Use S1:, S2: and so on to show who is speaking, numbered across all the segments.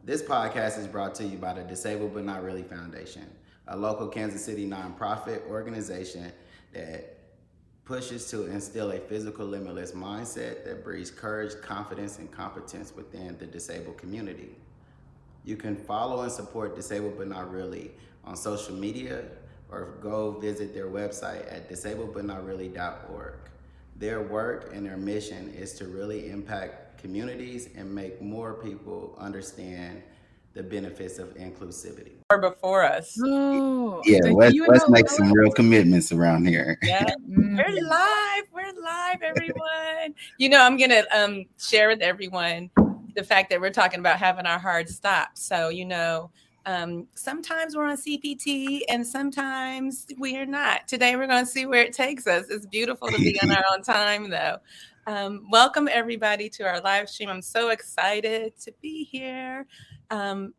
S1: This podcast is brought to you by the Disabled But Not Really Foundation, a local Kansas City nonprofit organization that pushes to instill a physical limitless mindset that breeds courage, confidence, and competence within the disabled community. You can follow and support Disabled But Not Really on social media or go visit their website at disabledbutnotreally.org. Their work and their mission is to really impact communities and make more people understand the benefits of inclusivity.
S2: Or before us.
S3: Oh,
S1: Yeah,
S3: so
S1: let's make some real commitments around here.
S2: Yeah, we're live, everyone. I'm gonna share with everyone the fact that we're talking about having our hard stop. So sometimes we're on CPT and sometimes we are not. Today we're going to see where it takes us. It's beautiful to be on our own time, though. Welcome everybody to our live stream. I'm so excited to be here.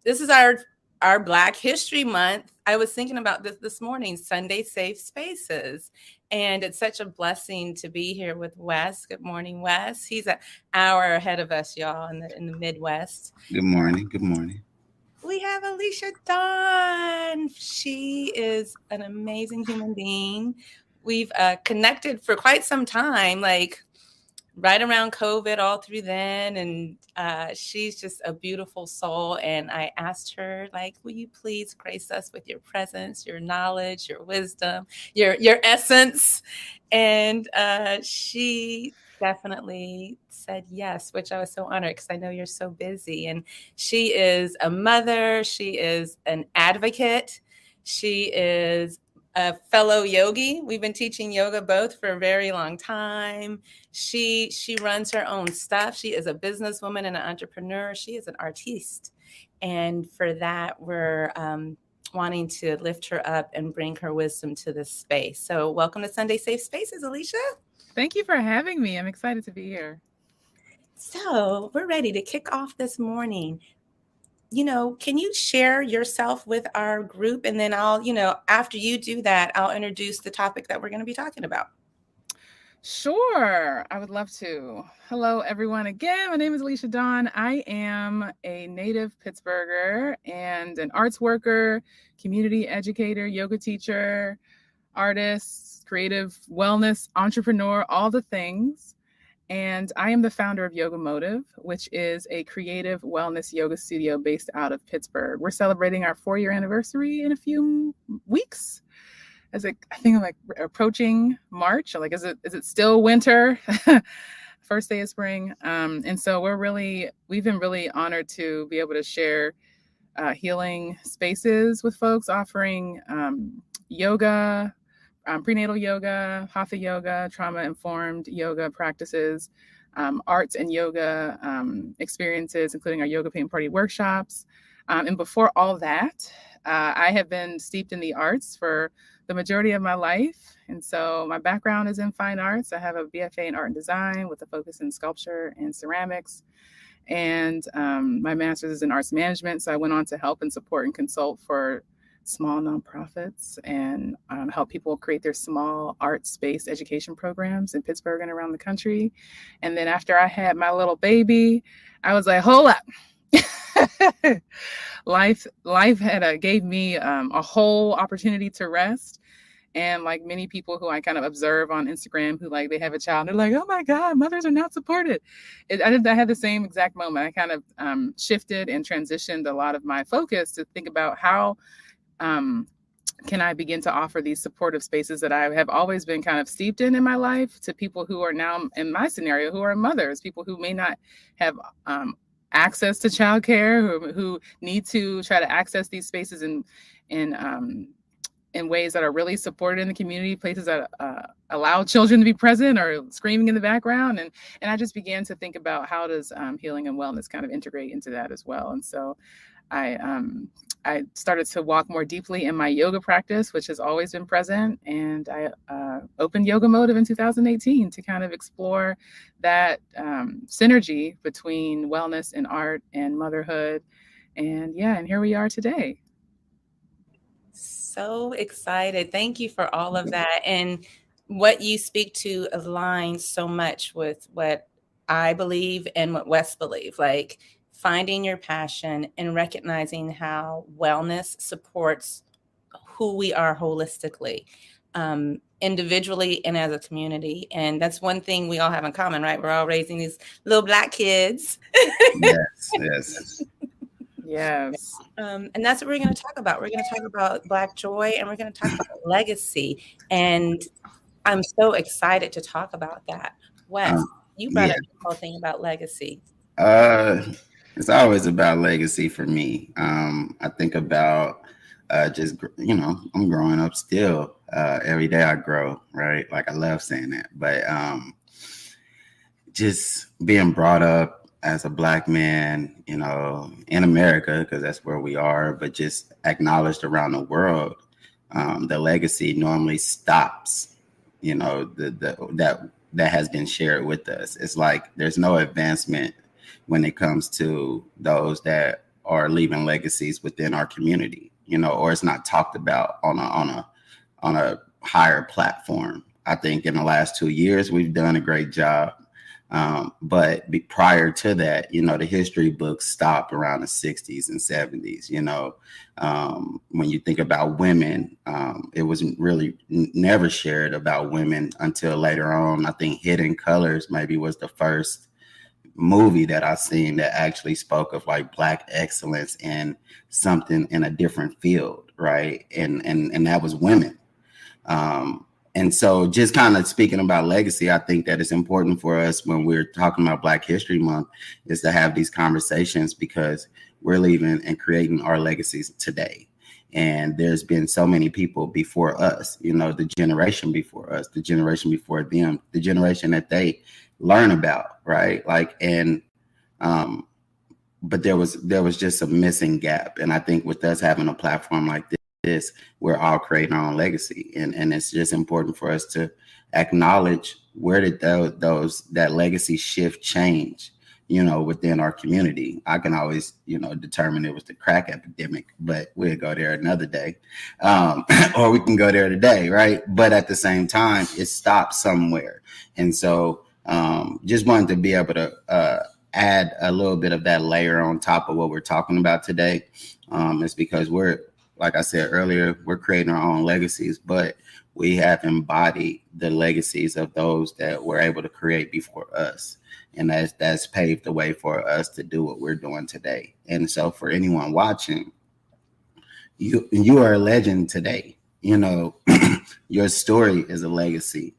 S2: This is our Black History Month. I was thinking about this morning, Sunday Safe Spaces. And it's such a blessing to be here with Wes. Good morning, Wes. He's an hour ahead of us, y'all, in the Midwest.
S1: Good morning. Good morning.
S2: We have Alecia Dawn. She is an amazing human being. We've connected for quite some time, like right around COVID, all through then. And she's just a beautiful soul. And I asked her, will you please grace us with your presence, your knowledge, your wisdom, your essence? And she definitely said yes, which I was so honored because I know you're so busy. And she is a mother. She is an advocate. She is a fellow yogi. We've been teaching yoga both for a very long time. She runs her own stuff. She is a businesswoman and an entrepreneur. She is an artiste. And for that, we're wanting to lift her up and bring her wisdom to this space. So welcome to Sunday Safe Spaces, Alecia.
S3: Thank you for having me. I'm excited to be here.
S2: So we're ready to kick off this morning. Can you share yourself with our group? And then I'll, after you do that, I'll introduce the topic that we're going to be talking about.
S3: Sure. I would love to. Hello, everyone. Again, my name is Alecia Dawn. I am a native Pittsburgher and an arts worker, community educator, yoga teacher, artist, creative wellness entrepreneur, all the things. And I am the founder of YOGAMOTIF, which is a creative wellness yoga studio based out of Pittsburgh. We're celebrating our 4-year anniversary in a few weeks. I think I'm approaching March. Is it still winter? First day of spring. And so we've been really honored to be able to share healing spaces with folks, offering yoga, prenatal yoga, hatha yoga, trauma-informed yoga practices, arts and yoga experiences, including our yoga paint party workshops. And before all that, I have been steeped in the arts for the majority of my life. And so my background is in fine arts. I have a BFA in art and design with a focus in sculpture and ceramics. And my master's is in arts management. So I went on to help and support and consult for small nonprofits and help people create their small arts-based education programs in Pittsburgh and around the country. And then after I had my little baby, I was like, hold up. Life gave me a whole opportunity to rest. And like many people who I kind of observe on Instagram who they have a child, they're like, oh my God, mothers are not supported. I had the same exact moment. I kind of shifted and transitioned a lot of my focus to think about how can I begin to offer these supportive spaces that I have always been kind of steeped in my life to people who are now in my scenario, who are mothers, people who may not have access to childcare, who need to try to access these spaces in ways that are really supported in the community, places that allow children to be present or screaming in the background. And I just began to think about how does healing and wellness kind of integrate into that as well. And so I started to walk more deeply in my yoga practice, which has always been present. And I opened YOGAMOTIF in 2018 to kind of explore that synergy between wellness and art and motherhood. And here we are today.
S2: So excited. Thank you for all of that. And what you speak to aligns so much with what I believe and what Wes believes. finding your passion and recognizing how wellness supports who we are holistically, individually and as a community. And that's one thing we all have in common, right? We're all raising these little Black kids.
S1: Yes.
S3: Yes.
S2: And that's what we're going to talk about. We're going to talk about Black joy, and we're going to talk about legacy. And I'm so excited to talk about that. Wes, you brought up the whole thing about legacy.
S1: It's always about legacy for me. I think about just, I'm growing up still. Every day I grow, right? Like, I love saying that. But just being brought up as a Black man, in America, because that's where we are, but just acknowledged around the world, the legacy normally stops, that has been shared with us. It's like there's no advancement when it comes to those that are leaving legacies within our community, or it's not talked about on a higher platform. I think in the last 2 years, we've done a great job. But prior to that, the history books stop around the 60s and 70s. When you think about women, it wasn't really never shared about women until later on. I think Hidden Colors maybe was the first movie that I've seen that actually spoke of like Black excellence in something in a different field, right? And that was women. And so just kind of speaking about legacy, I think that it's important for us when we're talking about Black History Month is to have these conversations, because we're leaving and creating our legacies today. And there's been so many people before us, the generation before us, the generation before them, the generation that they learn about, right? But there was just a missing gap. And I think with us having a platform like this, we're all creating our own legacy, and it's just important for us to acknowledge where did that legacy shift change, within our community. I can always, determine it was the crack epidemic, but we'll go there another day, or we can go there today, right? But at the same time, it stopped somewhere, and so just wanted to be able to add a little bit of that layer on top of what we're talking about today. It's because like I said earlier, we're creating our own legacies, but we have embodied the legacies of those that were able to create before us. And that's paved the way for us to do what we're doing today. And so for anyone watching, you are a legend today. Your story is a legacy.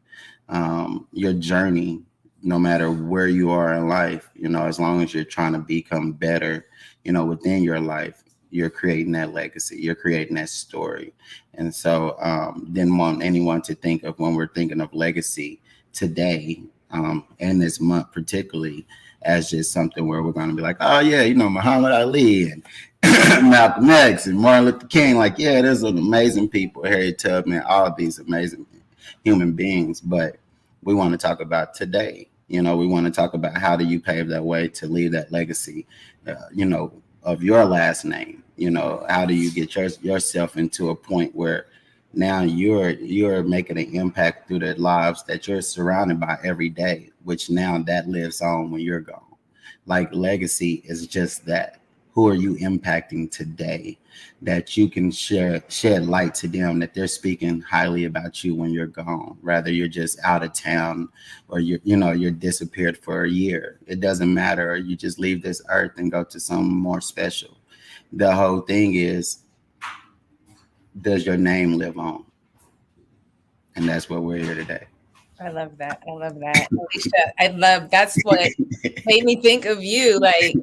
S1: Your journey, no matter where you are in life, as long as you're trying to become better, within your life, you're creating that legacy, you're creating that story. And so didn't want anyone to think of, when we're thinking of legacy today, and this month particularly, as just something where we're going to be like, oh yeah, Muhammad Ali and Malcolm X and Martin Luther King, like, yeah, there's some amazing people, Harriet Tubman, all of these amazing human beings. But we want to talk about today. We want to talk about how do you pave that way to leave that legacy, of your last name. How do you get yourself into a point where now you're making an impact through the lives that you're surrounded by every day, which now that lives on when you're gone. Like, legacy is just that. Who are you impacting today that you can shed light to them, that they're speaking highly about you when you're gone, rather you're just out of town, or you're disappeared for a year. It doesn't matter. Or you just leave this earth and go to something more special. The whole thing is, does your name live on? And that's what we're here today.
S2: I love that. Alecia, that's what made me think of you, like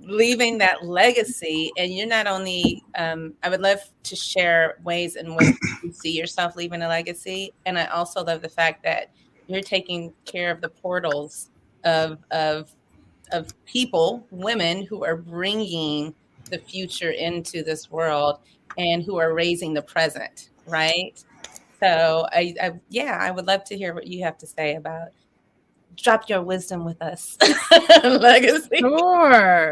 S2: leaving that legacy. And you're not only, I would love to share ways in which you see yourself leaving a legacy. And I also love the fact that you're taking care of the portals of people, women who are bringing the future into this world and who are raising the present, right? So I would love to hear what you have to say about, drop your wisdom with us. Legacy.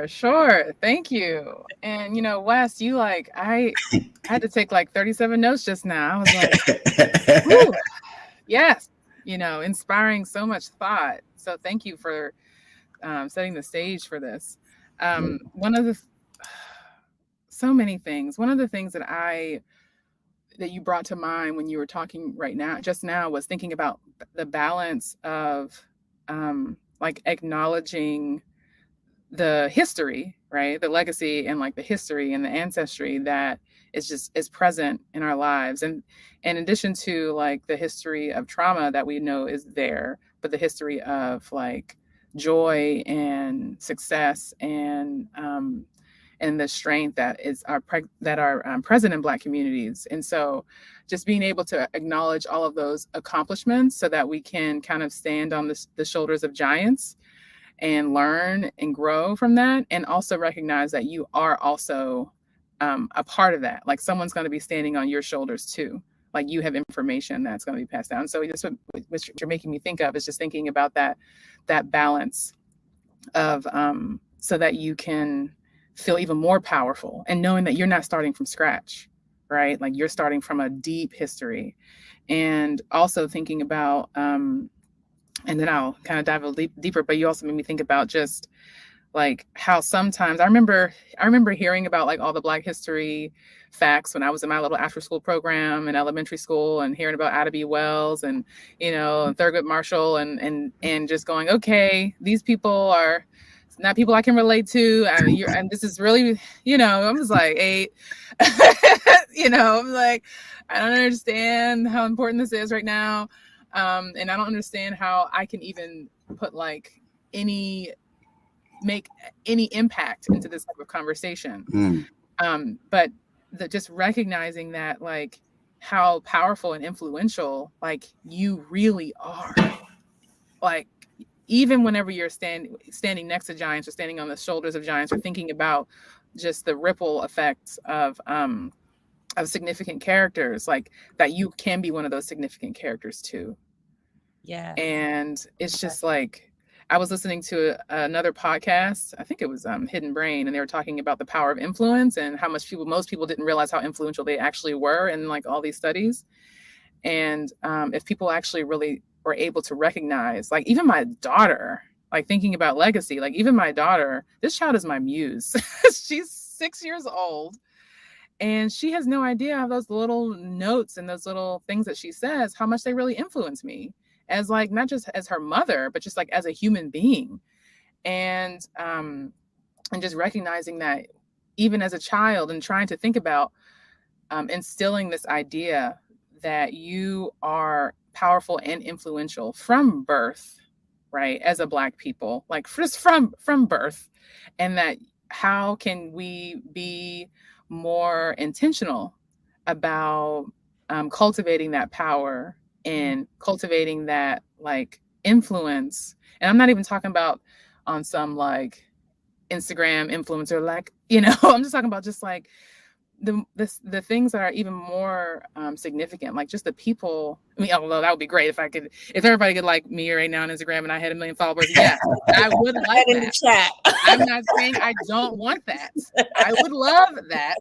S3: Sure. Thank you. And Wes, I had to take like 37 notes just now. I was like, whew, yes, inspiring so much thought. So thank you for setting the stage for this. One of the so many things. One of the things that you brought to mind when you were talking just now was thinking about the balance of like acknowledging the history, right? The legacy and like the history and the ancestry that is present in our lives. And in addition to like the history of trauma that we know is there, but the history of like joy and success and the strength that are present in Black communities. And so just being able to acknowledge all of those accomplishments so that we can kind of stand on the shoulders of giants and learn and grow from that. And also recognize that you are also a part of that. Like someone's going to be standing on your shoulders too. Like you have information that's going to be passed down. So that's what you're making me think of, is just thinking about that balance of so that you can feel even more powerful and knowing that you're not starting from scratch, right? Like you're starting from a deep history. And also thinking about, and then I'll kind of dive a little deeper, but you also made me think about just like how sometimes I remember hearing about like all the Black history facts when I was in my little after school program in elementary school, and hearing about Ada B. Wells and, Thurgood Marshall and just going, okay, these people are not people I can relate to. And this is really, I was like 8, I'm like, I don't understand how important this is right now. And I don't understand how I can even put like make any impact into this type of conversation. But just recognizing that like how powerful and influential like you really are, like even whenever you're standing next to giants or standing on the shoulders of giants, or thinking about just the ripple effects of significant characters, like that you can be one of those significant characters too.
S2: Yeah.
S3: And it's just like, I was listening to another podcast, I think it was Hidden Brain, and they were talking about the power of influence and how much most people didn't realize how influential they actually were in like all these studies. And if people actually really were able to recognize, like even my daughter, like thinking about legacy, like even my daughter, this child is my muse. She's 6 years old. And she has no idea how those little notes and those little things that she says, how much they really influence me as like, not just as her mother, but just like as a human being. And just recognizing that even as a child, and trying to think about instilling this idea that you are powerful and influential from birth, right? As a Black people, like just from birth, and that how can we be more intentional about cultivating that power and cultivating that like influence. And I'm not even talking about on some like Instagram influencer, like, I'm just talking about just like the things that are even more significant, like just the people. I mean, although that would be great if everybody could like me right now on Instagram and I had 1 million followers. Yes, I would like that.
S2: In the chat.
S3: I'm not saying I don't want that. I would love that.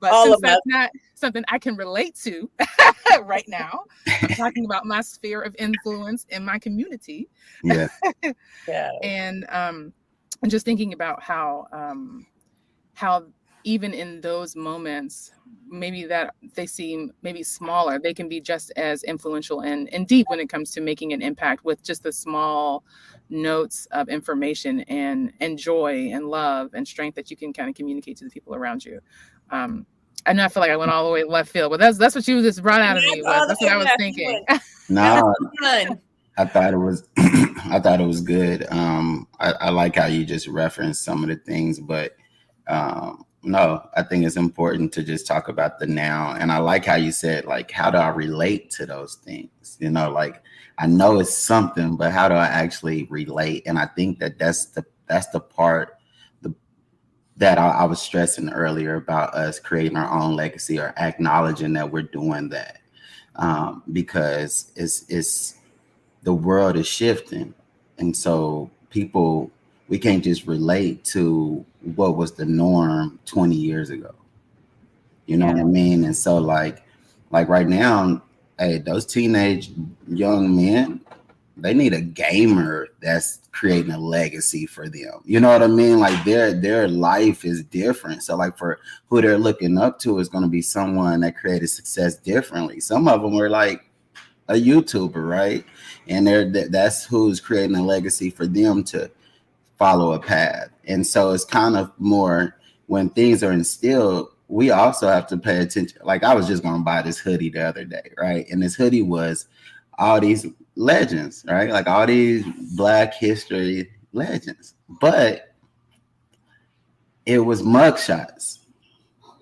S3: But
S2: All
S3: since
S2: of
S3: that's
S2: us.
S3: not something I can relate to right now, I'm talking about my sphere of influence in my community.
S1: Yeah.
S2: Yeah.
S3: And just thinking about how even in those moments, maybe that they seem maybe smaller, they can be just as influential and deep when it comes to making an impact with just the small notes of information and joy and love and strength that you can kind of communicate to the people around you. I know I feel like I went all the way left field, but that's what you just brought out of me. That's what I was thinking.
S1: No, I thought it was good. I like how you just referenced some of the things, but no, I think it's important to just talk about the now. And I like how you said, like, how do I relate to those things? Like I know it's something, but how do I actually relate? And I think that's the part that I was stressing earlier about us creating our own legacy, or acknowledging that we're doing that, because it's the world is shifting, and so we can't just relate to what was the norm 20 years ago. You know what I mean? And so like right now, hey, those teenage young men, they need a gamer that's creating a legacy for them. You know what I mean? Like their life is different. So like for who they're looking up to is going to be someone that created success differently. Some of them were like a YouTuber, right? And that's who's creating a legacy for them to follow a path. And so it's kind of more when things are instilled, we also have to pay attention. Like I was just going to buy this hoodie the other day, right? And this hoodie was all these legends, right? Like all these Black history legends, but it was mugshots.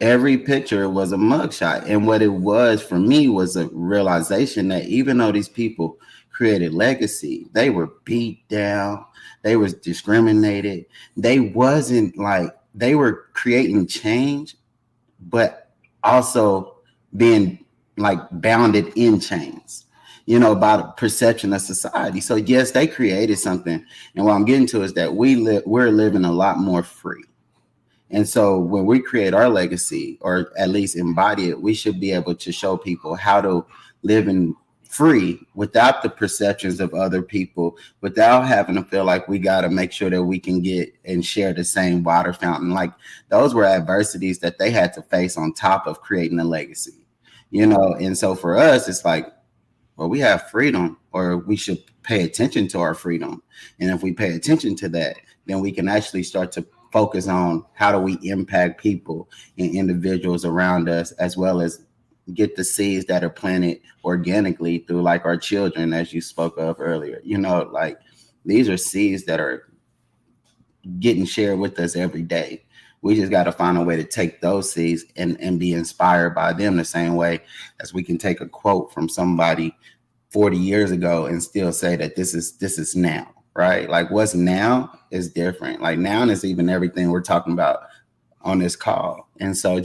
S1: Every picture was a mugshot. And what it was for me was a realization that even though these people created legacy, they were beat down, they was discriminated. They wasn't like, they were creating change, but also being like bounded in chains, you know, by the perception of society. So yes, they created something. And what I'm getting to is that we're living a lot more free. And so when we create our legacy, or at least embody it, we should be able to show people how to live in free without the perceptions of other people, without having to feel like we got to make sure that we can get and share the same water fountain. Like those were adversities that they had to face on top of creating a legacy, you know? And so for us, it's like, well, we have freedom, or we should pay attention to our freedom. And if we pay attention to that, then we can actually start to focus on how do we impact people and individuals around us, as well as get the seeds that are planted organically through like our children, as you spoke of earlier. You know, like these are seeds that are getting shared with us every day. We just got to find a way to take those seeds and be inspired by them the same way as we can take a quote from somebody 40 years ago and still say that this is now, right? Like what's now is different. Like now is even everything we're talking about on this call. And so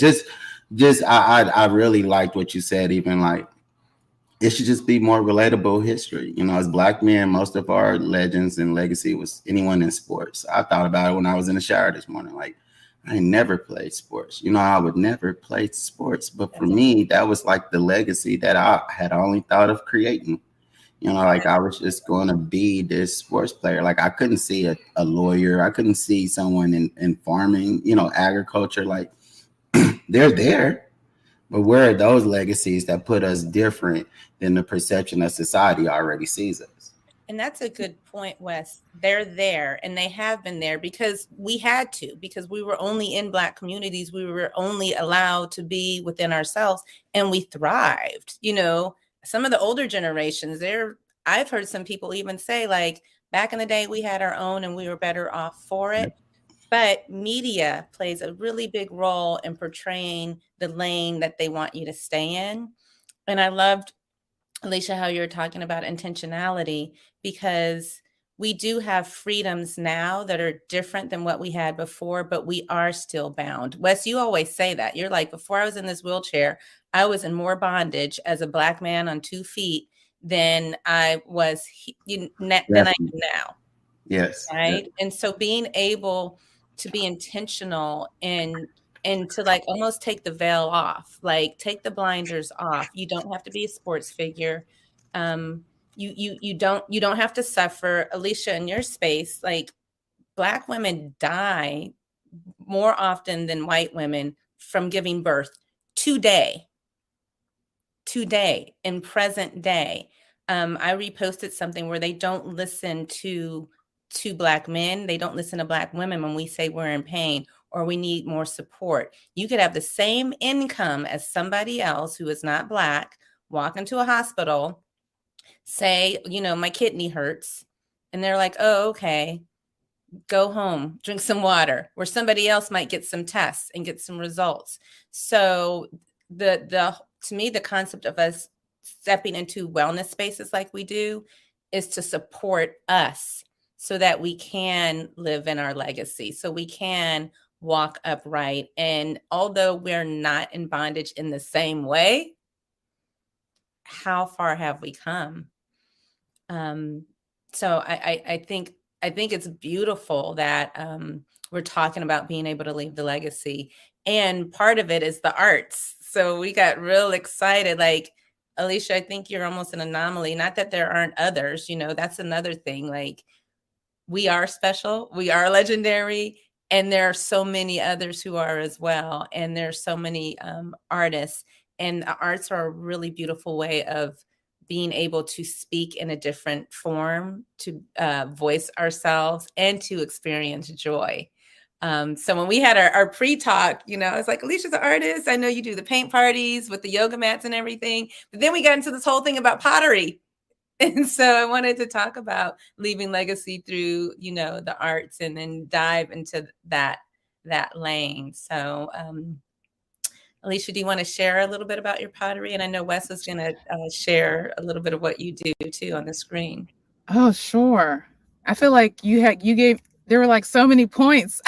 S1: I really liked what you said, even like it should just be more relatable history. You know, as Black men, most of our legends and legacy was anyone in sports. I thought about it when I was in the shower this morning. Like I never played sports. You know, I would never play sports. But for me, that was like the legacy that I had only thought of creating. You know, like I was just going to be this sports player. Like I couldn't see a lawyer. I couldn't see someone in farming, you know, agriculture. Like they're there. But where are those legacies that put us different than the perception that society already sees us?
S2: And that's a good point, Wes. They're there, and they have been there because we had to, because we were only in Black communities. We were only allowed to be within ourselves, and we thrived. You know, some of the older generations, I've heard some people even say, like, back in the day, we had our own and we were better off for it. But media plays a really big role in portraying the lane that they want you to stay in. And I loved, Alecia, how you're talking about intentionality, because we do have freedoms now that are different than what we had before, but we are still bound. Wes, you always say that. You're like, before I was in this wheelchair, I was in more bondage as a Black man on 2 feet than I was than I am now.
S1: Yes.
S2: Right.
S1: Yes.
S2: And so being able to be intentional and to like almost take the veil off, like take the blinders off. You don't have to be a sports figure. You don't have to suffer. Alecia, in your space, like Black women die more often than white women from giving birth today, in present day. I reposted something where they don't listen to Black men. They don't listen to Black women when we say we're in pain or we need more support. You could have the same income as somebody else who is not Black, walk into a hospital, say, you know, my kidney hurts. And they're like, oh, okay, go home, drink some water, where somebody else might get some tests and get some results. So to me, the concept of us stepping into wellness spaces like we do is to support us so that we can live in our legacy, so we can walk upright. And although we're not in bondage in the same way, how far have we come? So I think it's beautiful that we're talking about being able to leave the legacy. And part of it is the arts. So we got real excited. Like, Alecia, I think you're almost an anomaly. Not that there aren't others, that's another thing. Like, we are special, we are legendary, and there are so many others who are as well. And there's so many artists, and the arts are a really beautiful way of being able to speak in a different form, to voice ourselves, and to experience joy. So when we had our pre-talk, I was like, Alicia's an artist. I know you do the paint parties with the yoga mats and everything. But then we got into this whole thing about pottery. And so I wanted to talk about leaving legacy through, the arts, and then dive into that lane. So, Alecia, do you want to share a little bit about your pottery? And I know Wes is going to share a little bit of what you do too on the screen.
S3: Oh, sure. I feel like there were like so many points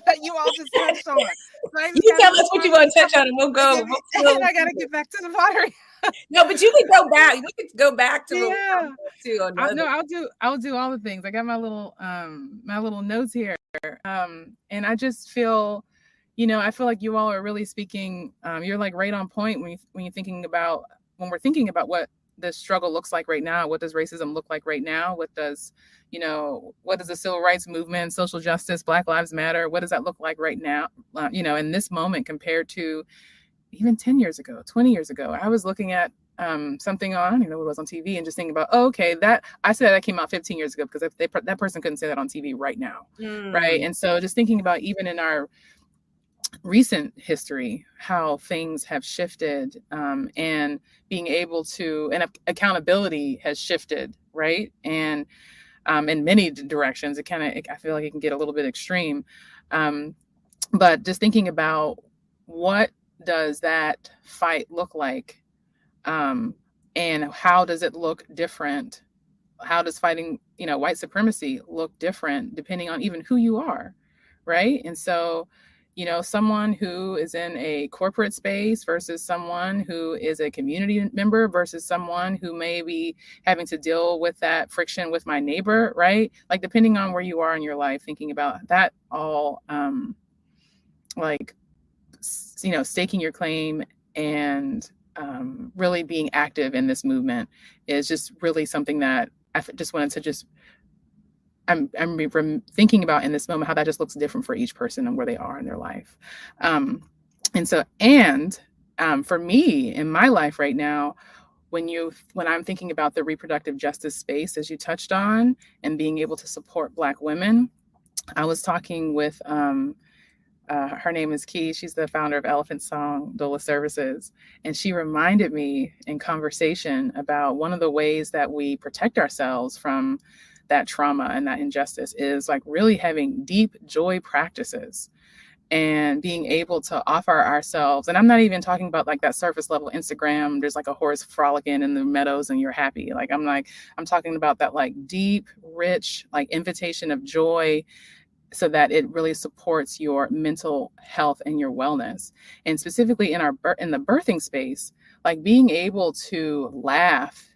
S3: that you all just touched on. So
S2: you tell us what you want to touch on, and we'll go.
S3: I got to get back to the pottery.
S2: No, but you can go back. We could go back to
S3: I'll do all the things. I got my little notes here, and I just feel, I feel like you all are really speaking. You're like right on point when we're thinking about what the struggle looks like right now. What does racism look like right now? What does the civil rights movement, social justice, Black Lives Matter? What does that look like right now? In this moment compared to even 10 years ago, 20 years ago. I was looking at something on, I don't even know what it was on TV, and just thinking about, I said that came out 15 years ago, because that person couldn't say that on TV right now. Right. And so just thinking about even in our recent history, how things have shifted, and being able to, and accountability has shifted, right? And in many directions, I feel like it can get a little bit extreme. But just thinking about what does that fight look like, and how does it look different? How does fighting, white supremacy look different depending on even who you are, right? And so, someone who is in a corporate space versus someone who is a community member versus someone who may be having to deal with that friction with my neighbor, right? Like, depending on where you are in your life, thinking about that all, staking your claim and really being active in this movement is just really something that I just wanted to I'm thinking about in this moment, how that just looks different for each person and where they are in their life. For me in my life right now, when I'm thinking about the reproductive justice space, as you touched on, and being able to support Black women, I was talking with her name is Key. She's the founder of Elephant Song Doula Services. And she reminded me in conversation about one of the ways that we protect ourselves from that trauma and that injustice is like really having deep joy practices and being able to offer ourselves. And I'm not even talking about like that surface level Instagram, there's like a horse frolicking in the meadows and you're happy. I'm talking about that like deep, rich, like invitation of joy, so that it really supports your mental health and your wellness. And specifically in the birthing space, like being able to laugh,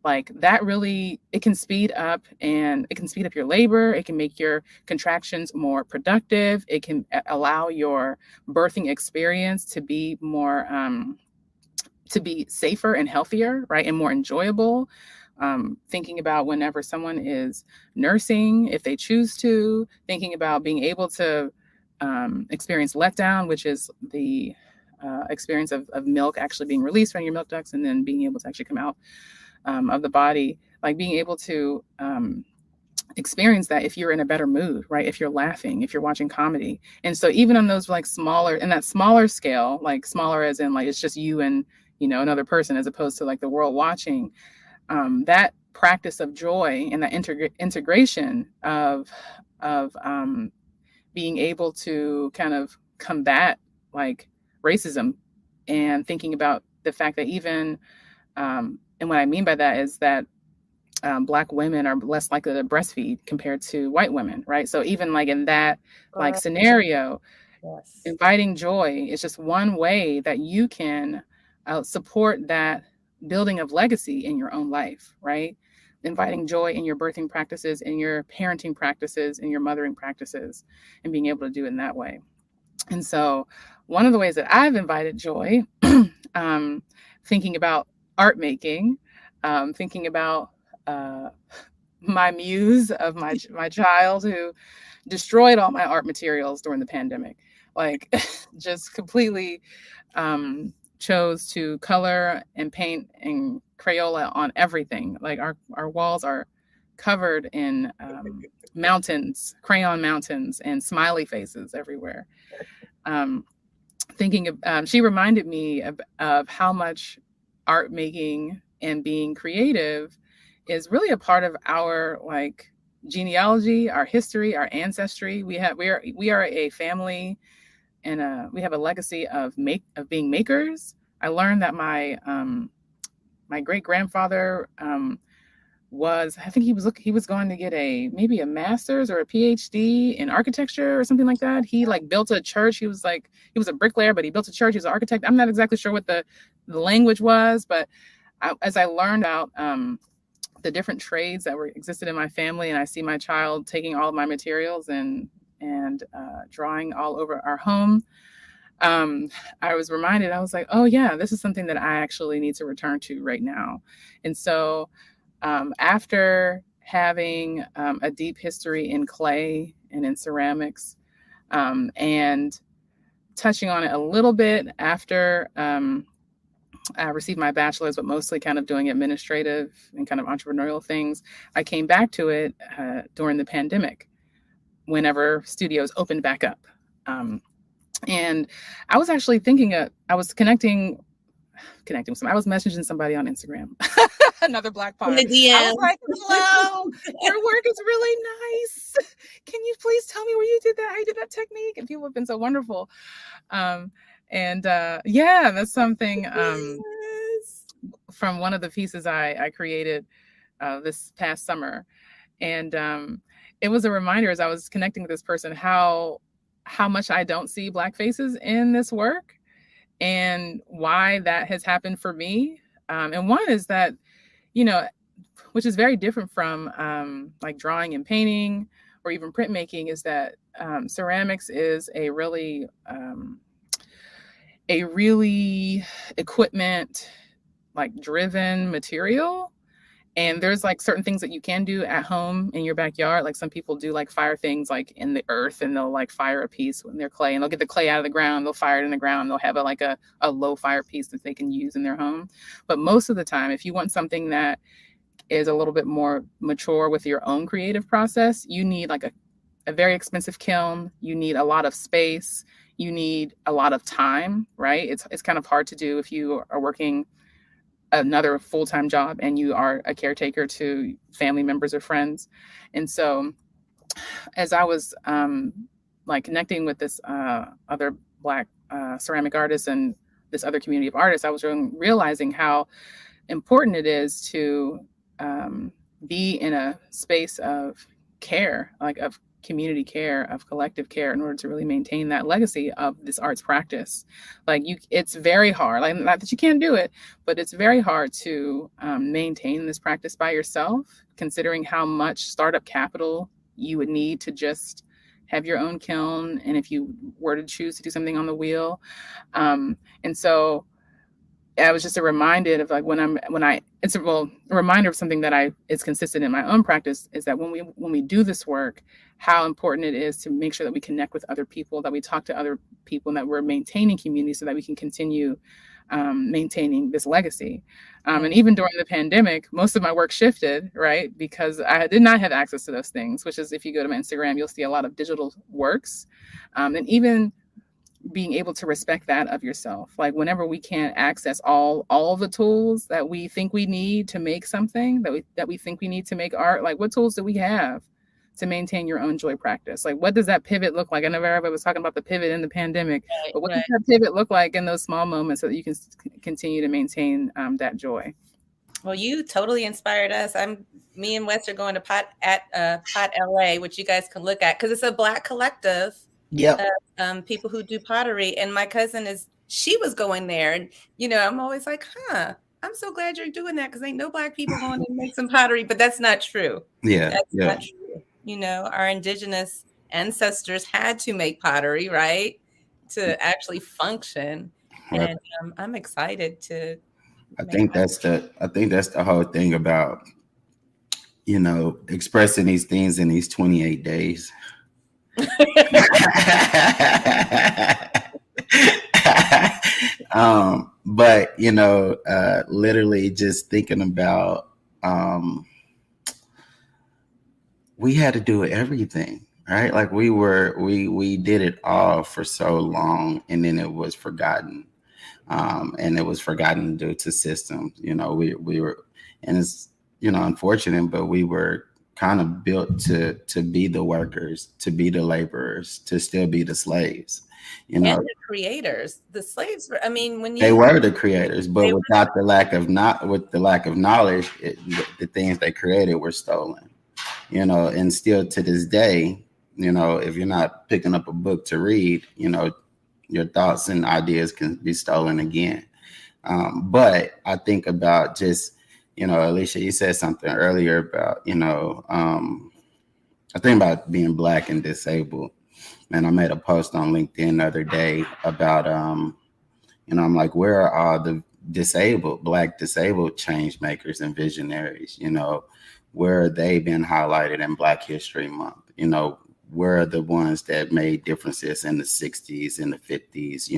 S3: like that really, it can speed up your labor. It can make your contractions more productive. It can allow your birthing experience to be more, to be safer and healthier, right? And more enjoyable. Thinking about whenever someone is nursing, if they choose to, thinking about being able to experience letdown, which is the experience of milk actually being released from your milk ducts and then being able to actually come out of the body, like being able to experience that if you're in a better mood, right? If you're laughing, if you're watching comedy. And so even on those like smaller, in that smaller scale, like smaller as in like it's just you and, another person as opposed to like the world watching, that practice of joy and that integration of being able to kind of combat like racism, and thinking about the fact that even, and what I mean by that is that Black women are less likely to breastfeed compared to white women, right? So even like in that like scenario, yes, inviting joy is just one way that you can support that building of legacy in your own life, right? Inviting joy in your birthing practices, in your parenting practices, in your mothering practices, and being able to do it in that way. And so one of the ways that I've invited joy, thinking about art making, thinking about my muse of my child who destroyed all my art materials during the pandemic, like just completely chose to color and paint and Crayola on everything. Like our walls are covered in mountains, crayon mountains, and smiley faces everywhere. Thinking of, she reminded me of how much art making and being creative is really a part of our like genealogy, our history, our ancestry. We are a family, and we have a legacy of being makers. I learned that my great grandfather I think he was going to get maybe a master's or a PhD in architecture or something like that. He like built a church. He was a bricklayer, but he built a church. He was an architect. I'm not exactly sure what the language was, but as I learned about the different trades that existed in my family, and I see my child taking all of my materials and drawing all over our home, I was reminded, I was like, oh yeah, this is something that I actually need to return to right now. And so after having a deep history in clay and in ceramics, and touching on it a little bit after I received my bachelor's, but mostly kind of doing administrative and kind of entrepreneurial things, I came back to it during the pandemic, whenever studios opened back up. And I was actually I was connecting with somebody. I was messaging somebody on Instagram, another Black poet.
S2: In the DM.
S3: I was like, hello, your work is really nice. Can you please tell me where you did that? How you did that technique? And people have been so wonderful. Yeah, that's something from one of the pieces I created this past summer. And it was a reminder as I was connecting with this person how much I don't see Black faces in this work and why that has happened for me. And one is that, which is very different from like drawing and painting or even printmaking, is that ceramics is a really equipment like driven material. And there's like certain things that you can do at home in your backyard. Like some people do like fire things like in the earth, and they'll like fire a piece when they're clay, and they'll get the clay out of the ground, they'll fire it in the ground, they'll have a low fire piece that they can use in their home. But most of the time, if you want something that is a little bit more mature with your own creative process, you need like a very expensive kiln, you need a lot of space, you need a lot of time, right? It's kind of hard to do if you are working another full-time job and you are a caretaker to family members or friends. And so as I was like connecting with this other Black ceramic artist and this other community of artists, I was realizing how important it is to be in a space of care, like of community care, of collective care, in order to really maintain that legacy of this arts practice. Like it's very hard, like not that you can't do it, but it's very hard to maintain this practice by yourself, considering how much startup capital you would need to just have your own kiln, and if you were to choose to do something on the wheel. And so I was just reminded of like it's a reminder of something that is consistent in my own practice, is that when we do this work, how important it is to make sure that we connect with other people, that we talk to other people, and that we're maintaining community so that we can continue maintaining this legacy. And even during the pandemic, most of my work shifted, right? Because I did not have access to those things, which is, if you go to my Instagram, you'll see a lot of digital works. And even being able to respect that of yourself. Like whenever we can't access all the tools that we think we need to make something, that we think we need to make art, like what tools do we have to maintain your own joy practice? Like what does that pivot look like? I know everybody was talking about the pivot in the pandemic, but what does that pivot look like in those small moments so that you can continue to maintain that joy?
S2: Well, you totally inspired us. Me and Wes are going to Pot LA, which you guys can look at, because it's a Black collective.
S1: Yep.
S2: People who do pottery, and my cousin she was going there, and I'm always like, I'm so glad you're doing that, because ain't no Black people going to make some pottery. But that's not true. That's not true. Our indigenous ancestors had to make pottery, right, to actually function. And I'm excited to
S1: I think that's the whole thing about, expressing these things in these 28 days. But literally just thinking about, we had to do everything, right? Like we did it all for so long, and then it was forgotten. And it was forgotten due to systems. We were, and it's, unfortunate, but we were kind of built to be the workers, to be the laborers, to still be the slaves.
S2: And the creators, the slaves were, I mean,
S1: they were the creators, but without the lack of knowledge, the things they created were stolen. And still to this day, if you're not picking up a book to read, your thoughts and ideas can be stolen again. But I think about just, Alecia, you said something earlier about, I think about being Black and disabled. And I made a post on LinkedIn the other day about, I'm like, where are all the Black disabled change makers and visionaries? Where are they been highlighted in Black History Month? Where are the ones that made differences in the 60s and the 50s,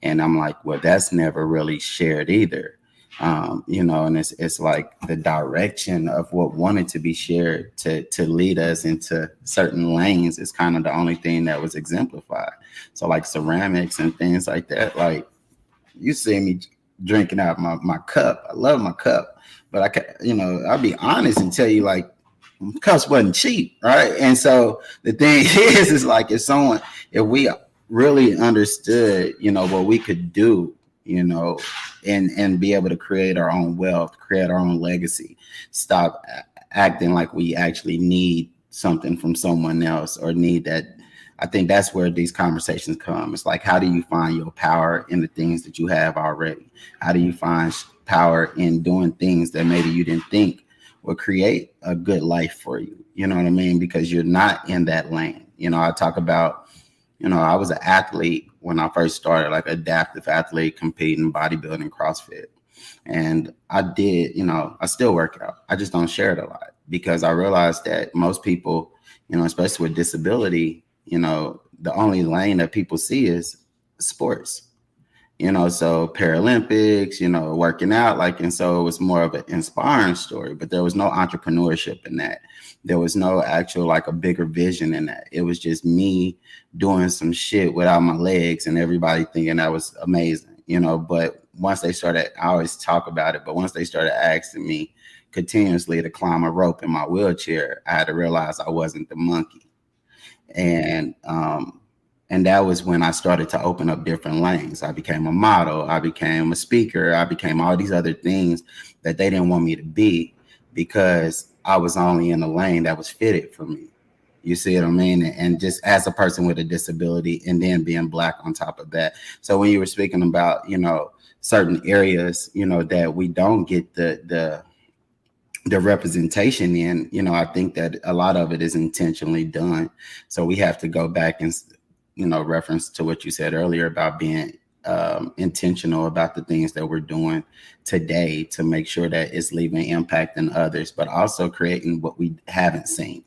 S1: and I'm like, well, that's never really shared either. And it's like the direction of what wanted to be shared to lead us into certain lanes is kind of the only thing that was exemplified. So like ceramics and things like that, like you see me drinking out my cup. I love my cup, but I'll be honest and tell you, like, cups wasn't cheap, right? And so the thing is like, if we really understood, what we could do, and be able to create our own wealth, create our own legacy, stop acting like we actually need something from someone else or need that. I think that's where these conversations come. It's like, how do you find your power in the things that you have already? How do you find power in doing things that maybe you didn't think would create a good life for you? You know what I mean? Because you're not in that lane. I talk about, I was an athlete when I first started, like adaptive athlete, competing, bodybuilding, CrossFit. And I did, I still work out. I just don't share it a lot because I realized that most people, especially with disability, the only lane that people see is sports. So Paralympics, working out, and so it was more of an inspiring story, but there was no entrepreneurship in that. There was no actual, a bigger vision in that. It was just me doing some shit without my legs and everybody thinking that was amazing, but once they started, I always talk about it, but once they started asking me continuously to climb a rope in my wheelchair, I had to realize I wasn't the monkey. And that was when I started to open up different lanes. I became a model. I became a speaker. I became all these other things that they didn't want me to be because I was only in a lane that was fitted for me. You see what I mean? And just as a person with a disability and then being Black on top of that. So when you were speaking about, certain areas, that we don't get the representation in, I think that a lot of it is intentionally done. So we have to go back and, reference to what you said earlier about being intentional about the things that we're doing today to make sure that it's leaving impact in others, but also creating what we haven't seen.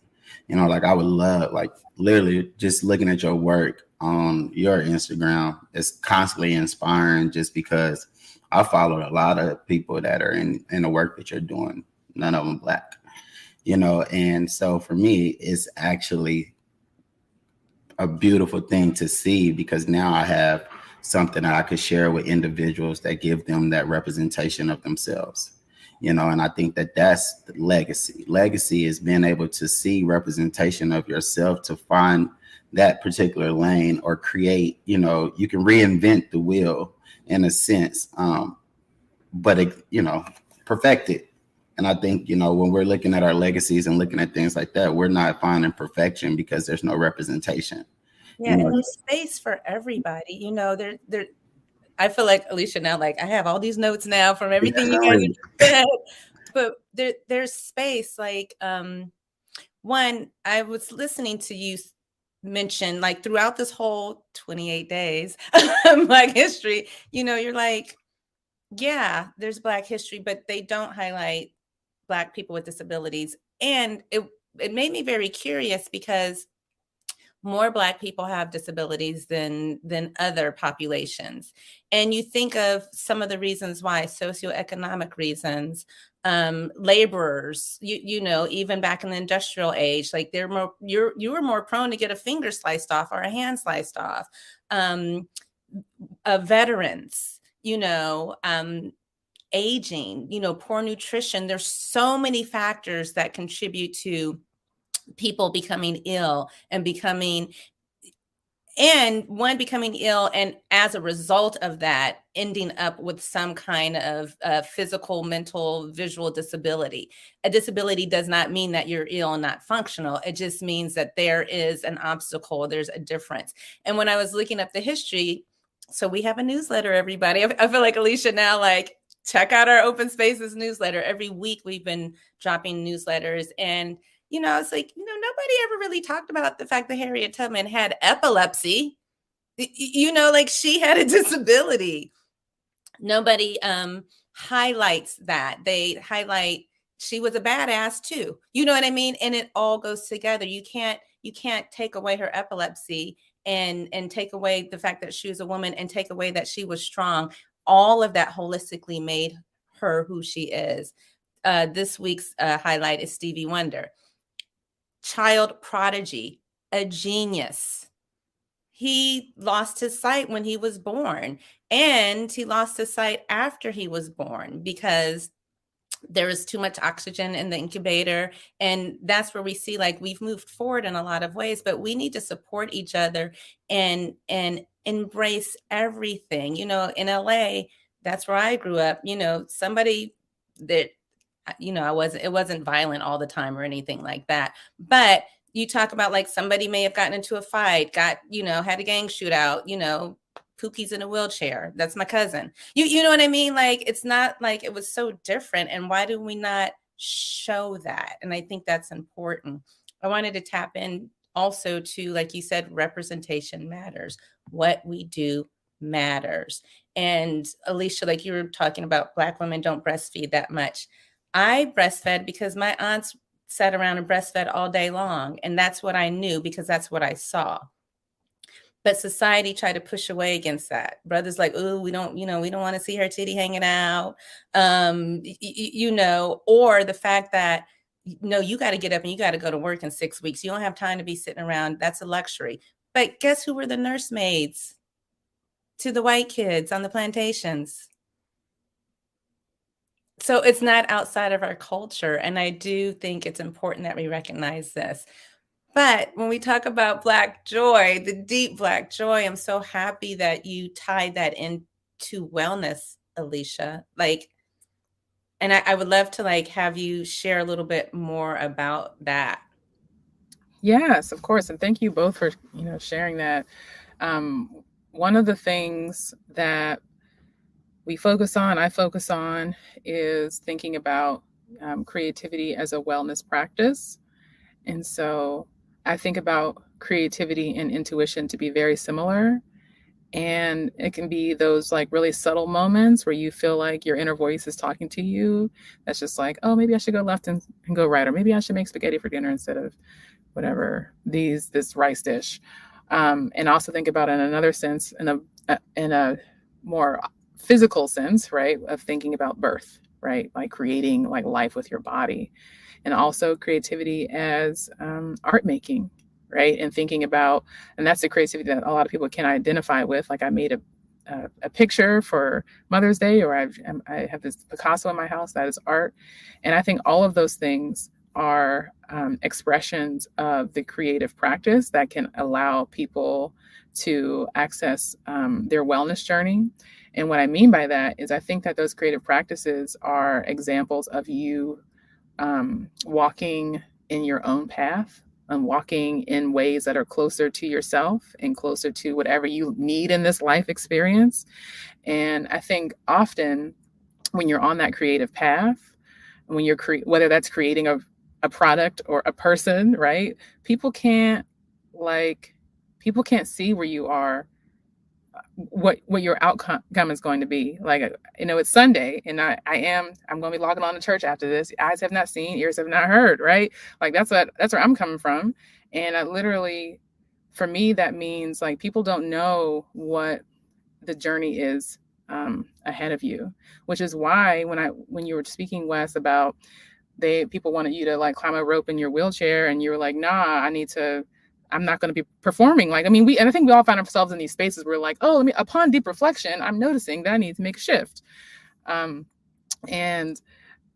S1: I would love, literally just looking at your work on your Instagram is constantly inspiring just because I follow a lot of people that are in the work that you're doing, none of them Black, and so for me, it's actually a beautiful thing to see because now I have something that I could share with individuals that give them that representation of themselves, and I think that that's the legacy. Legacy is being able to see representation of yourself to find that particular lane or create, you can reinvent the wheel in a sense, but perfect it. And I think, when we're looking at our legacies and looking at things like that, we're not finding perfection because there's no representation.
S2: Yeah, and there's space for everybody. There. I feel like Alecia now, I have all these notes now from everything you guys said, but there's space. One, I was listening to you mention, throughout this whole 28 days, Black history, you're like, Yeah, there's Black history, but they don't highlight Black people with disabilities. And it made me very curious because more Black people have disabilities than other populations. And you think of some of the reasons why: socioeconomic reasons, laborers, you know, even back in the industrial age, like you were more prone to get a finger sliced off or a hand sliced off. Um, Veterans, you know, aging, you know, poor nutrition. There's so many factors that contribute to people becoming ill and becoming ill, and as a result of that ending up with some kind of physical, mental, visual disability. A disability does not mean that you're ill and not functional. It just means that there is an obstacle, there's a difference. And when I was looking up the history, so we have a newsletter, everybody. I feel like Alecia now, like, check out our Open Spaces newsletter. Every week we've been dropping newsletters, and you know, it's like, you know, nobody ever really talked about the fact that Harriet Tubman had epilepsy. You know, like, she had a disability. Nobody highlights that. They highlight she was a badass too. You know what I mean? And it all goes together. You can't take away her epilepsy and take away the fact that she was a woman and take away that she was strong. All of that holistically made her who she is. This week's highlight is Stevie Wonder. Child prodigy, a genius. He lost his sight when he was born, and he lost his sight after he was born because there was too much oxygen in the incubator. And that's where we see, like, we've moved forward in a lot of ways, but we need to support each other and embrace everything. You know, in LA, that's where I grew up, you know, somebody that, you know, it wasn't violent all the time or anything like that. But you talk about, like, somebody may have gotten into a fight, had a gang shootout, you know, Pookie's in a wheelchair. That's my cousin. You know what I mean? Like, it's not like it was so different. And why do we not show that? And I think that's important. I wanted to tap in also to, like you said, representation matters. What we do matters. And Alecia, like you were talking about, Black women don't breastfeed that much. I breastfed because my aunts sat around and breastfed all day long. And that's what I knew because that's what I saw. But society tried to push away against that. Brothers like, oh, we don't want to see her titty hanging out. You know, or the fact that, no, you got to get up and you got to go to work in 6 weeks. You don't have time to be sitting around. That's a luxury. But guess who were the nursemaids to the white kids on the plantations? So it's not outside of our culture. And I do think it's important that we recognize this. But when we talk about Black joy, the deep Black joy, I'm so happy that you tied that into wellness, Alecia. Like, and I would love to, like, have you share a little bit more about that.
S3: Yes, of course. And thank you both for, sharing that. One of the things that I focus on is thinking about creativity as a wellness practice. And so I think about creativity and intuition to be very similar. And it can be those, like, really subtle moments where you feel like your inner voice is talking to you. That's just like, oh, maybe I should go left and go right. Or maybe I should make spaghetti for dinner instead of whatever, this rice dish. And also think about, in another sense, in a more physical sense, right, of thinking about birth, right, like creating, like, life with your body. And also creativity as art making, right? And thinking about, and that's the creativity that a lot of people can identify with. Like, I made a picture for Mother's Day, or I have this Picasso in my house that is art. And I think all of those things are expressions of the creative practice that can allow people to access their wellness journey. And what I mean by that is, I think that those creative practices are examples of you walking in your own path and walking in ways that are closer to yourself and closer to whatever you need in this life experience. And I think often when you're on that creative path, when you're whether that's creating a product or a person, right? People can't see where you are what your outcome is going to be. Like, it's Sunday, and I'm going to be logging on to church after this. Eyes have not seen, ears have not heard, right? Like, that's where I'm coming from. And I literally, for me, that means like people don't know what the journey is ahead of you, which is why when you were speaking, Wes, about people wanted you to like climb a rope in your wheelchair, and you were like, nah, I'm not going to be performing. Like, and I think we all find ourselves in these spaces where like, oh, upon deep reflection, I'm noticing that I need to make a shift. And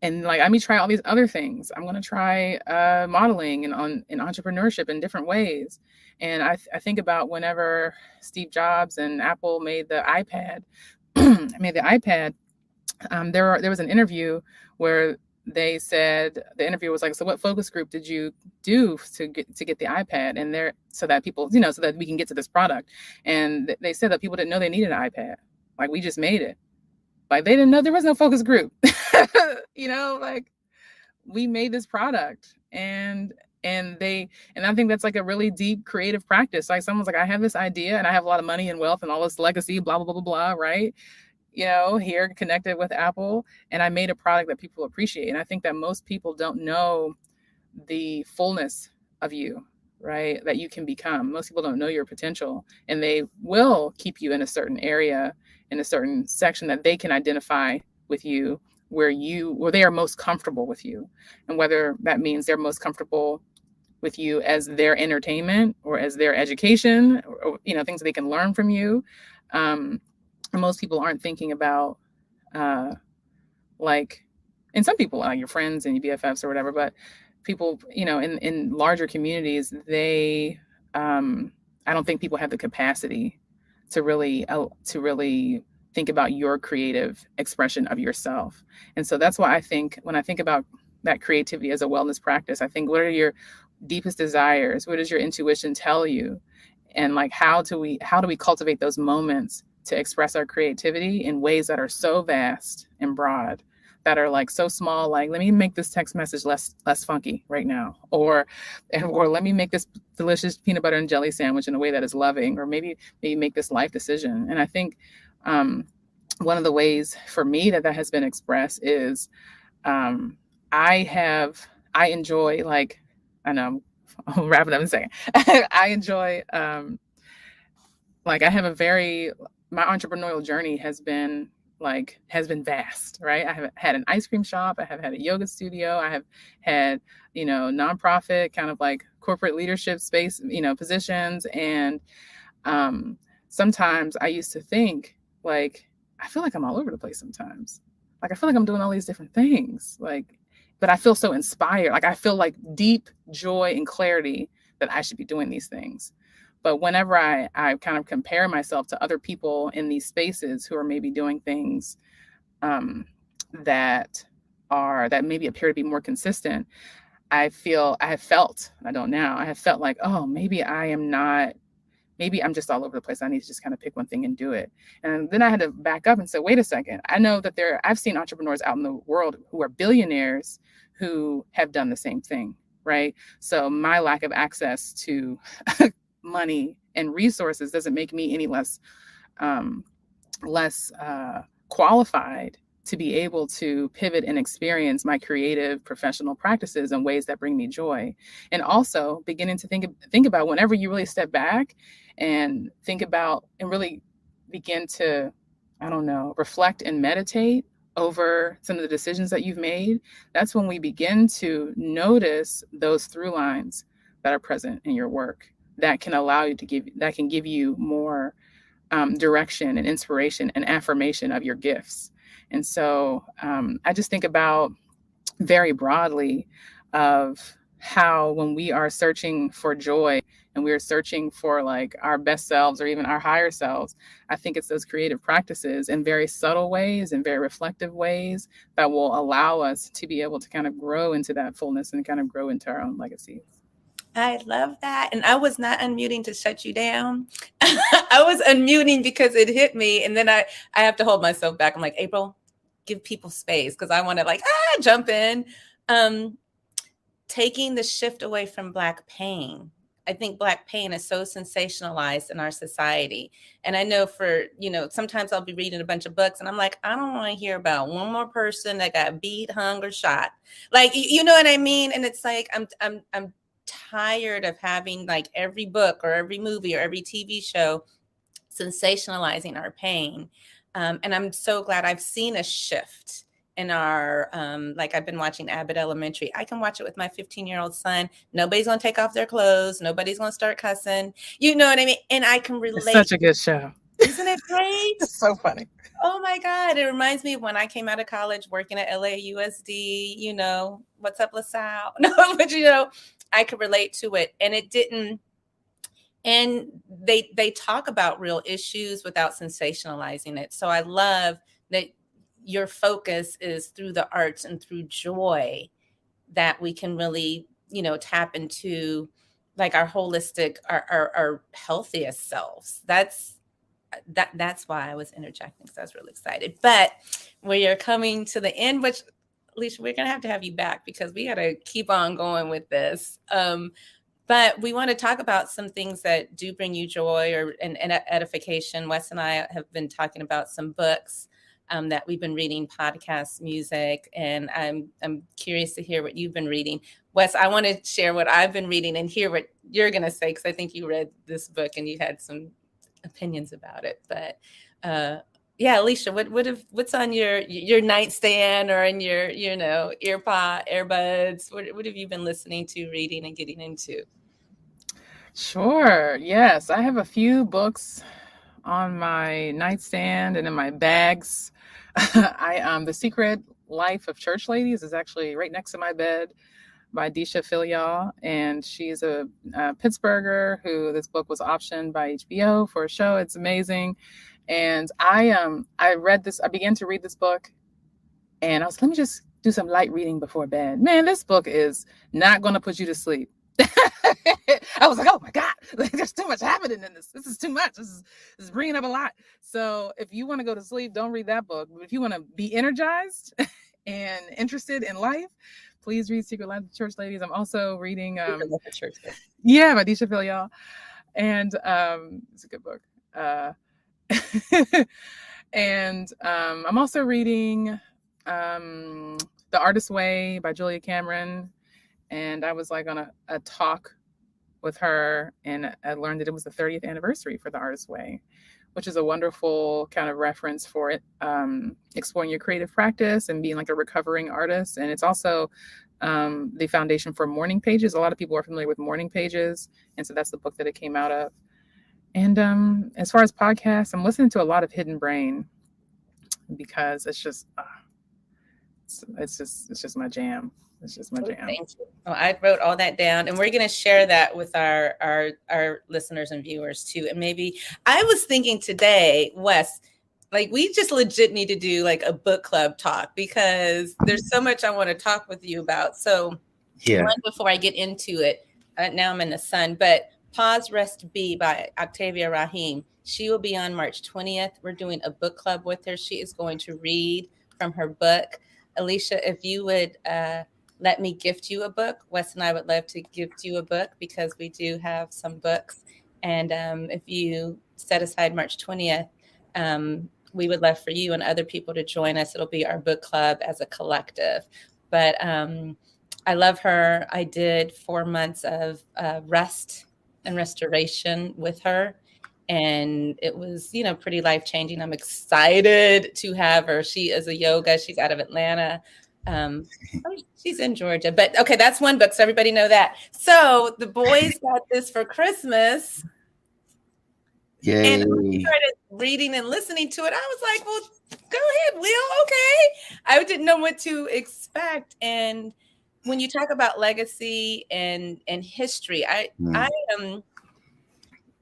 S3: like, let me try all these other things. I'm going to try modeling and entrepreneurship in different ways. And I think about whenever Steve Jobs and Apple made the iPad, there was an interview where they said, the interviewer was like, so what focus group did you do to get the iPad? And so that people, so that we can get to this product. And they said that people didn't know they needed an iPad. Like, we just made it. Like, they didn't know there was no focus group. Like, we made this product, and I think that's like a really deep creative practice. Like, someone's like, I have this idea and I have a lot of money and wealth and all this legacy, blah, blah, blah, blah, blah, right? Here connected with Apple, and I made a product that people appreciate. And I think that most people don't know the fullness of you, right? That you can become. Most people don't know your potential, and they will keep you in a certain area, in a certain section that they can identify with you, where they are most comfortable with you. And whether that means they're most comfortable with you as their entertainment or as their education, or things that they can learn from you. And most people aren't thinking about, like, and some people, your friends and your BFFs or whatever, but people, in larger communities, I don't think people have the capacity to really think about your creative expression of yourself. And so that's why I think, when I think about that creativity as a wellness practice, I think, what are your deepest desires? What does your intuition tell you? And like, how do we cultivate those moments to express our creativity in ways that are so vast and broad, that are like so small, like, let me make this text message less funky right now, or let me make this delicious peanut butter and jelly sandwich in a way that is loving, or maybe make this life decision. And I think one of the ways for me that has been expressed is I enjoy, like, I know I'll wrap it up in a second. I enjoy like, I have my entrepreneurial journey has been vast, right? I have had an ice cream shop. I have had a yoga studio. I have had, nonprofit kind of like corporate leadership space, positions. And sometimes I used to think, like, I feel like I'm all over the place sometimes. Like, I feel like I'm doing all these different things, like, but I feel so inspired. Like, I feel like deep joy and clarity that I should be doing these things. But whenever I kind of compare myself to other people in these spaces who are maybe doing things that maybe appear to be more consistent, I have felt like, oh, maybe I'm just all over the place. I need to just kind of pick one thing and do it. And then I had to back up and say, wait a second. I know that I've seen entrepreneurs out in the world who are billionaires who have done the same thing, right? So my lack of access to money and resources doesn't make me any less qualified to be able to pivot and experience my creative professional practices in ways that bring me joy. And also beginning to think about, whenever you really step back and think about and really begin to, reflect and meditate over some of the decisions that you've made, that's when we begin to notice those through lines that are present in your work, that can allow you that can give you more direction and inspiration and affirmation of your gifts. And so I just think about very broadly of how, when we are searching for joy and we are searching for like our best selves or even our higher selves, I think it's those creative practices in very subtle ways and very reflective ways that will allow us to be able to kind of grow into that fullness and kind of grow into our own legacy.
S2: I love that. And I was not unmuting to shut you down. I was unmuting because it hit me. And then I have to hold myself back. I'm like, April, give people space, because I want to jump in. Taking the shift away from Black pain. I think Black pain is so sensationalized in our society. And I know for, sometimes I'll be reading a bunch of books and I'm like, I don't want to hear about one more person that got beat, hung, or shot. Like, you know what I mean? And it's like, I'm tired of having like every book or every movie or every TV show sensationalizing our pain. And I'm so glad I've seen a shift in our, like I've been watching Abbott Elementary. I can watch it with my 15-year-old son. Nobody's going to take off their clothes. Nobody's going to start cussing. You know what I mean? And I can relate.
S3: It's such a good show.
S2: Isn't it great?
S3: It's so funny.
S2: Oh my God. It reminds me of when I came out of college working at LAUSD, what's up, LaSalle? No, but I could relate to it. And it didn't. And they talk about real issues without sensationalizing it. So I love that your focus is through the arts and through joy that we can really, tap into like our holistic, our healthiest selves. That's why I was interjecting, because I was really excited. But we are coming to the end, which, Alecia, we're going to have you back because we got to keep on going with this. But we want to talk about some things that do bring you joy and edification. Wes and I have been talking about some books that we've been reading, podcasts, music, and I'm curious to hear what you've been reading. Wes, I want to share what I've been reading and hear what you're going to say, because I think you read this book and you had some opinions about it. But Alecia, what's on your nightstand or in your earbuds? What have you been listening to, reading, and getting into?
S3: Sure. Yes, I have a few books on my nightstand and in my bags. The Secret Life of Church Ladies is actually right next to my bed, by Deisha Philyaw, and she's a Pittsburgher who this book was optioned by HBO for a show. It's amazing. And I began to read this book, and I was, let me just do some light reading before bed. Man, this book is not going to put you to sleep. I was like, oh my God, there's too much happening in this. This is too much. This is bringing up a lot. So if you want to go to sleep, don't read that book. But if you want to be energized and interested in life, please read Secret Life of Church Ladies. I'm also reading by Deisha Philyaw. And it's a good book. And I'm also reading The Artist's Way by Julia Cameron. And I was like on a talk with her, and I learned that it was the 30th anniversary for The Artist's Way, which is a wonderful kind of reference for it, exploring your creative practice and being like a recovering artist. And it's also the foundation for morning pages. A lot of people are familiar with morning pages. And so that's the book that it came out of. And as far as podcasts, I'm listening to a lot of Hidden Brain, because it's just my jam. It's just my jam.
S2: Thank you. Well, I wrote all that down, and we're going to share that with our listeners and viewers too. And maybe I was thinking today, Wes, like we just legit need to do like a book club talk, because there's so much I want to talk with you about. So one, before I get into it, now I'm in the sun, but Pause Rest Be by Octavia Rahim. She will be on March 20th. We're doing a book club with her. She is going to read from her book. Alecia, if you would let me gift you a book. Wes and I would love to gift you a book, because we do have some books. And if you set aside March 20th, we would love for you and other people to join us. It'll be our book club as a collective. But I love her. I did 4 months of rest and restoration with her. And it was, pretty life-changing. I'm excited to have her. She is a yoga. She's out of Atlanta. She's in Georgia, but okay, that's one book, so everybody know that. So the boys got this for Christmas.
S1: Yay.
S2: And when I started reading and listening to it, I was like, well, go ahead, Will. Okay. I didn't know what to expect. And when you talk about legacy and history, I am,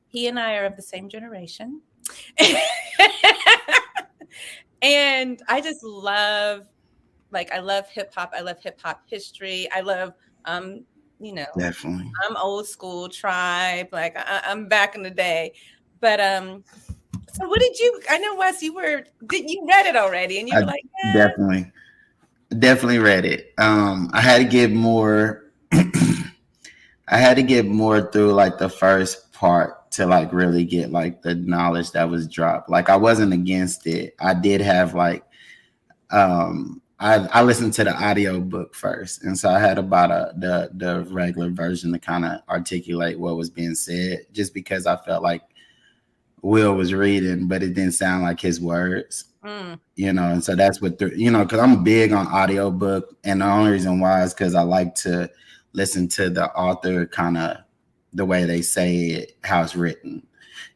S2: he and I are of the same generation. And I just love, I love hip hop. I love hip hop history. I love,
S1: definitely.
S2: I'm old school Tribe. I'm back in the day. But so what did you? I know, Wes, you read it already, and you were like,
S1: definitely read it. I had to give more. I I had to get more through like the first part to like really get like the knowledge that was dropped. Like I wasn't against it. I did have like I listened to the audio book first, and so I had about the regular version to kind of articulate what was being said, just because I felt like Will was reading, but it didn't sound like his words. You know, and so that's what because I'm big on audiobook, and the only reason why is because I like to listen to the author kind of the way they say it, how it's written.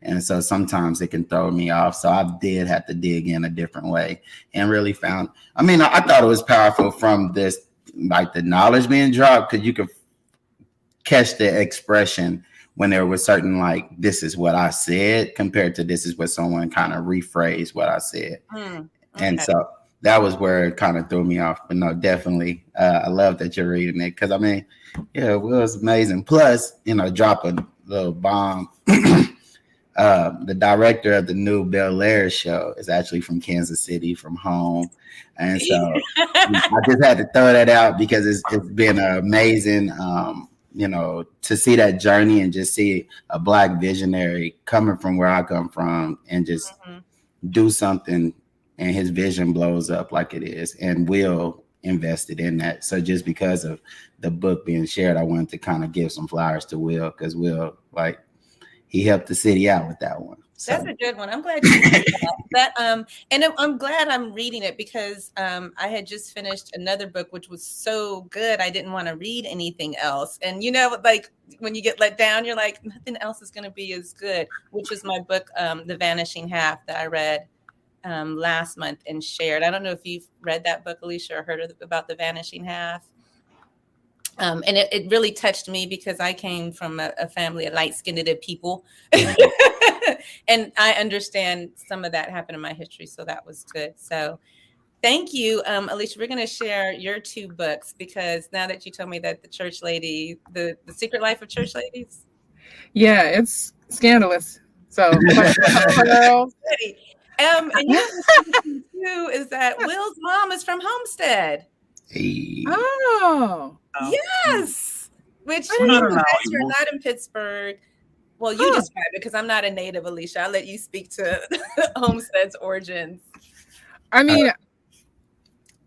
S1: And so sometimes it can throw me off. So I did have to dig in a different way and really found, I thought it was powerful from this, like the knowledge being dropped, because you could catch the expression when there was certain, like, this is what I said compared to this is what someone kind of rephrased what I said. Okay. And so that was where it kind of threw me off. But no, definitely, I love that you're reading it, because it was amazing. Plus, drop a little bomb. The director of the new Bel Air show is actually from Kansas City, from home. And so I just had to throw that out because it's been amazing, to see that journey and just see a Black visionary coming from where I come from and just do something, and his vision blows up like it is. And Will invested in that. So just because of the book being shared, I wanted to kind of give some flowers to Will, because Will, he helped the city out with that one. So.
S2: That's a good one. I'm glad you did that. And I'm glad I'm reading it, because I had just finished another book, which was so good, I didn't want to read anything else. And like when you get let down, you're like, nothing else is going to be as good, which was my book, The Vanishing Half, that I read last month and shared. I don't know if you've read that book, Alecia, or heard about The Vanishing Half. And it really touched me, because I came from a family of light-skinned people. And I understand some of that happened in my history. So that was good. So thank you, Alecia. We're going to share your two books, because now that you told me that the Church Lady, the Secret Life of Church Ladies.
S3: Yeah, it's scandalous. So girls.
S2: And your too is that Will's mom is from Homestead.
S1: Hey.
S3: Oh.
S2: Yes. Which you guys are not in Pittsburgh. Well, you describe it, because I'm not a native, Alecia. I'll let you speak to Homestead's origins.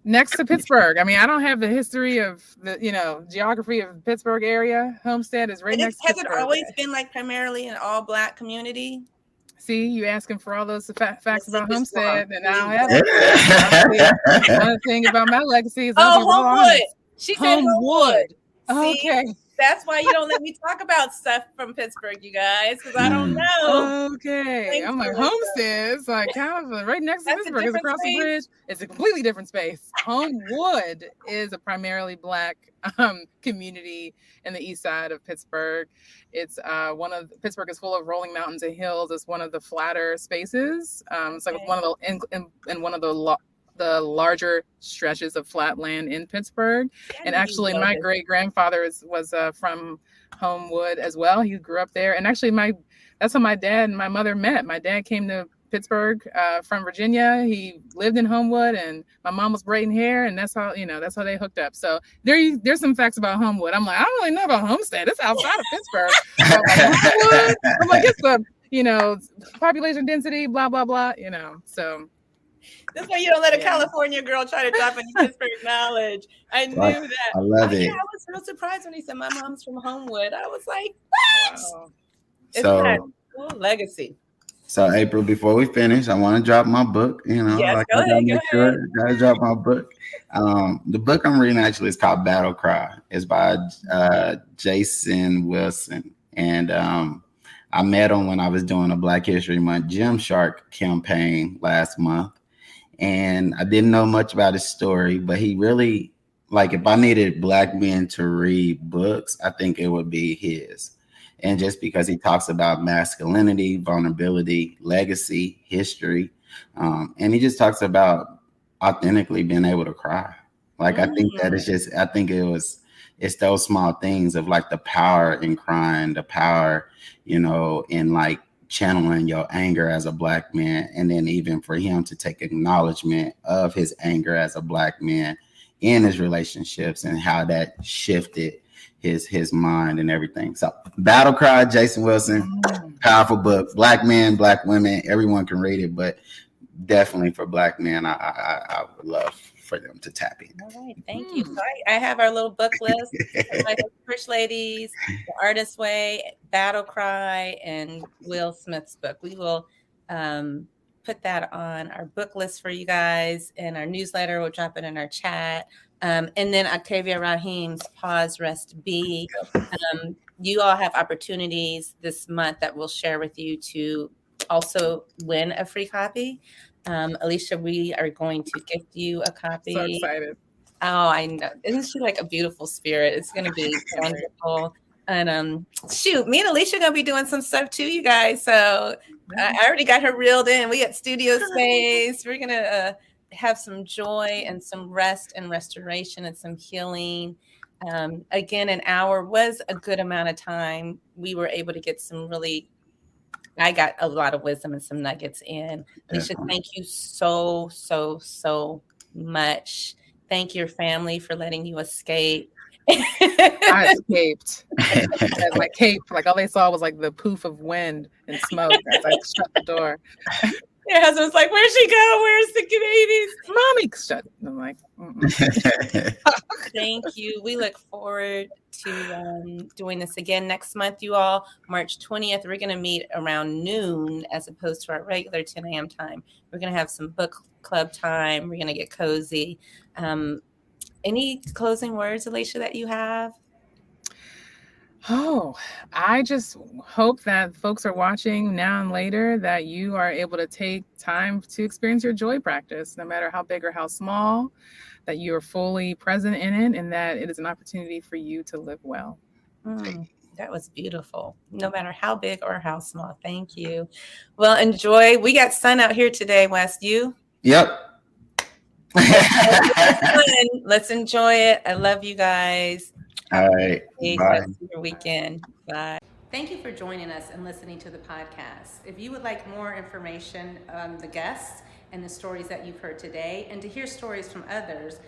S3: Next to Pittsburgh. I don't have the history of the, geography of Pittsburgh area. Homestead is right next to Pittsburgh.
S2: Has it always been like primarily an all Black community?
S3: See, you asking for all those facts about Homestead, and I don't have it. One thing about my legacy is
S2: Homewood. She said Homewood.
S3: Okay.
S2: That's why you don't let me talk about stuff from Pittsburgh, you guys, because I don't know.
S3: Okay. Thanks, I'm like, Homestead. It's like kind of right next to Pittsburgh. It's across the bridge. It's a completely different space. Homewood is a primarily Black community in the east side of Pittsburgh. It's Pittsburgh is full of rolling mountains and hills. It's one of the flatter spaces. It's like one of the in one of the larger stretches of flat land in Pittsburgh. And actually my great grandfather was from Homewood as well. He grew up there. And actually that's how my dad and my mother met. My dad came to Pittsburgh from Virginia. He lived in Homewood, and my mom was braiding hair, and that's how they hooked up. So there's some facts about Homewood. I'm like, I don't really know about Homestead. It's outside of Pittsburgh. So I'm like, it's the population density, blah, blah, blah, so.
S2: That's why you don't let a California girl try to drop any Pittsburgh knowledge. I knew that.
S1: I love it.
S2: Yeah, I was real surprised when he said my mom's from Homewood. I was like, what?
S3: Wow.
S2: It's that cool legacy.
S1: So April, before we finish, I want to drop my book.
S2: Yes, go ahead.
S1: Gotta drop my book. The book I'm reading actually is called Battle Cry. It's by Jason Wilson, and I met him when I was doing a Black History Month Gymshark campaign last month. And I didn't know much about his story, but he really, if I needed Black men to read books, I think it would be his. And just because he talks about masculinity, vulnerability, legacy, history, and he just talks about authentically being able to cry. I think that it's those small things of the power in crying, the power, in channeling your anger as a Black man, and then even for him to take acknowledgement of his anger as a Black man in his relationships and how that shifted his mind and everything. So Battle Cry, Jason Wilson, powerful book. Black men, Black women, everyone can read it, but definitely for Black men, I would love for them to tap in.
S2: All right, thank you. So I have our little book list. First Ladies, The Artist's Way, Battle Cry, and Will Smith's book. We will put that on our book list for you guys in our newsletter. We'll drop it in our chat. And then Octavia Rahim's Pause, Rest, Be. You all have opportunities this month that we'll share with you to also win a free copy. Alecia, we are going to gift you a copy.
S3: So excited.
S2: Oh, I know. Isn't she like a beautiful spirit? It's going to be wonderful. And shoot, me and Alecia are going to be doing some stuff too, you guys. So I already got her reeled in. We got studio space. We're going to have some joy and some rest and restoration and some healing. Again, an hour was a good amount of time. We were able to get some really I got a lot of wisdom and some nuggets in. Alecia, thank you so much. Thank your family for letting you escape.
S3: I escaped. My cape, like all they saw was like the poof of wind and smoke as I shut the door.
S2: Your husband's like, where'd she go? Where's the babies?
S3: Mommy, shut. I'm like,
S2: thank you. We look forward to doing this again next month, you all. March 20th, we're going to meet around noon as opposed to our regular 10 a.m. time. We're going to have some book club time. We're going to get cozy. Any closing words, Alecia, that you have?
S3: Oh, I just hope that folks are watching now and later that you are able to take time to experience your joy practice, no matter how big or how small, that you are fully present in it and that it is an opportunity for you to live well.
S2: That was beautiful. No matter how big or how small. Thank you. Well, enjoy. We got sun out here today, Wes. You?
S1: Yep.
S2: Let's enjoy it. I love you guys.
S1: All right. Bye.
S2: Your weekend. Bye. Thank you for joining us and listening to the podcast. If you would like more information on the guests and the stories that you've heard today, and to hear stories from others,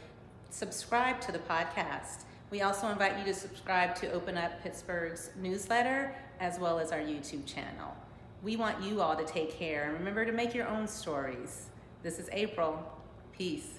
S2: subscribe to the podcast. We also invite you to subscribe to Open Up Pittsburgh's newsletter, as well as our YouTube channel. We want you all to take care, and remember to make your own stories. This is April. Peace.